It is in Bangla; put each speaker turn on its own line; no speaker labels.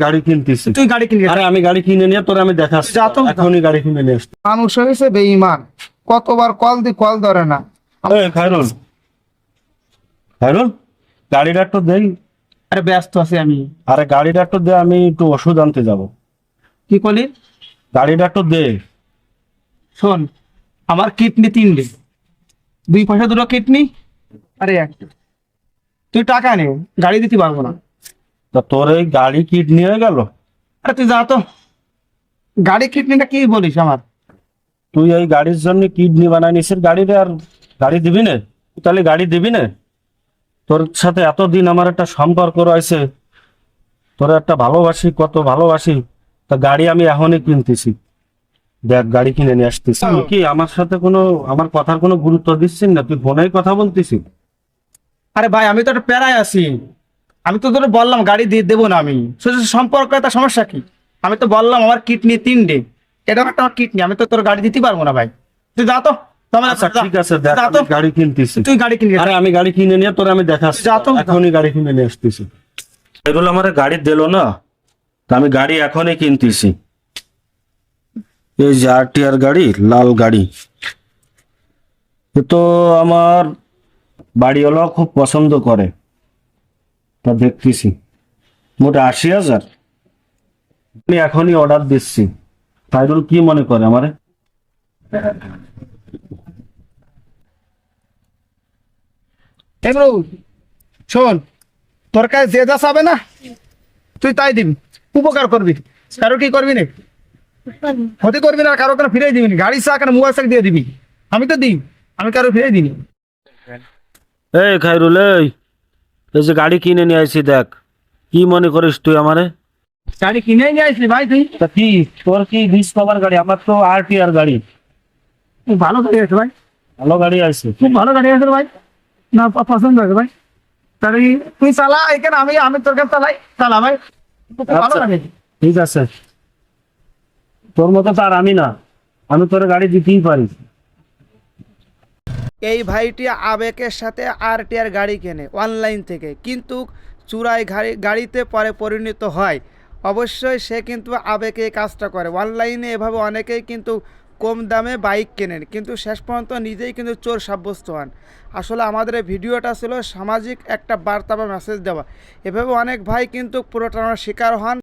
গাড়ি কিনতেছি।
তুই গাড়ি কিনে
আরে আমি গাড়ি কিনে নিয়ে তোর আমি দেখাচ্ছি, এখনই গাড়ি কিনে নিয়ে আসছি।
মানুষ হয়েছে বেঈমান, কতবার কল ধরে না।
খায়রুল, খায়রুল, গাড়িটা একটু দেই।
আরে ব্যস্ত আছি আমি।
আরে গাড়িটা একটু দে, আমি একটু ওষুধ আনতে যাব।
কি করলি?
গাড়িটা একটু দে।
শোন, আমার কিডনি 3টে, 2 পয়সা 2টো কিডনি, আরে একটা। তুই টাকা নে, গাড়ি দিতে পারবো না।
তা তোর এই গাড়ি কিডনি হয়ে গেল?
আরে তুই যা তো, গাড়ি কিডনিটা কি বলিস আমার?
তুই এই গাড়ির জন্য কিডনি বানাই নিছিস গাড়িতে, আর গাড়ি দিবি না? তাহলে গাড়ি দিবি না? তোর সাথে এতদিন আমার একটা সম্পর্ক রয়েছে, তোর একটা ভালোবাসি, কত ভালোবাসি। তা গাড়ি আমি এখনই কিনতেছি, দেখ গাড়ি কিনে নিয়ে আসতেছি। তুই কি আমার সাথে আমার কথার কোনো গুরুত্ব দিচ্ছিস না? তুই ফোনেই কথা বলতেছিস।
আরে ভাই, আমি তো একটা প্যারায় আছি। আমি তো তোর বললাম গাড়ি দিয়ে দেবো না আমি। সম্পর্ক তার সমস্যা কি? আমি তো বললাম আমার কিডনি 3টে, এটা একটা আমার কিডনি, আমি তো তোর গাড়ি দিতে পারবো না ভাই। তুই যা তো।
আচ্ছা ঠিক আছে, দেখ আমি গাড়ি কিনতেছি।
তুই গাড়ি কিনে
আরে আমি গাড়ি কিনে নিয়ে তোর আমি দেখাচ্ছি, এখনই গাড়ি কিনে নিয়ে আসতেছি। এগুলো আমার গাড়ি দিল না, তা আমি গাড়ি এখনই কিনতেছি। এই যে RTR গাড়ি, লাল গাড়ি, এ তো আমার বাড়িওয়ালা খুব পছন্দ করে। তা দেখতেছি মোটা 80,000, আমি এখনই অর্ডার দিচ্ছি। খায়রুল কি মনে করে আমারে?
শোন, তোর কাছে যে যা চাবে না তুই তাই দিবি, উপকার করবি। কারো কি করবি না, ক্ষতি করবি না, কারো ফিরে দিবি না। গাড়ি চা কেন, মোবাইল চাক দিয়ে দিবি। আমি তো দিই, আমি কারো ফিরে দিই।
এই খায়রুল, এই যে গাড়ি কিনে নিয়ে আসছি, দেখ কি মনে করিস তুই আমারে?
গাড়ি কিনে নিয়ে আসলি ভাই তুই?
তা কি তোর কি ডিসকভার গাড়ি? আমার তো RTR গাড়ি।
ভালো গাড়ি আছে ভাই,
ভালো গাড়ি আছে,
খুব ভালো গাড়ি আছে ভাই। না পছন্দ আছে ভাই, তাহলে তুই চালা এখানে, আমি তোর কাছে চালা ভাই। খুব ভালো গাড়ি আছে।
ঠিক আছে, তোর মতো তো আর আমি না, আমি তোর গাড়ি দিতেই পারি।
এই ভাইটি আবেগের সাথে RTR গাড়ি কেনে অনলাইন থেকে, কিন্তু চূড়ায় গাড়িতে পরে পরিণত হয়। অবশ্যই সে কিন্তু আবেগে এই কাজটা করে। অনলাইনে এভাবে অনেকেই কিন্তু কম দামে বাইক কেনেন, কিন্তু শেষ পর্যন্ত নিজেই কিন্তু চোর সাব্যস্ত হন। আসলে আমাদের এই ভিডিওটা ছিল সামাজিক একটা বার্তা বা মেসেজ দেওয়া। এভাবে অনেক ভাই কিন্তু প্রতারণার শিকার হন।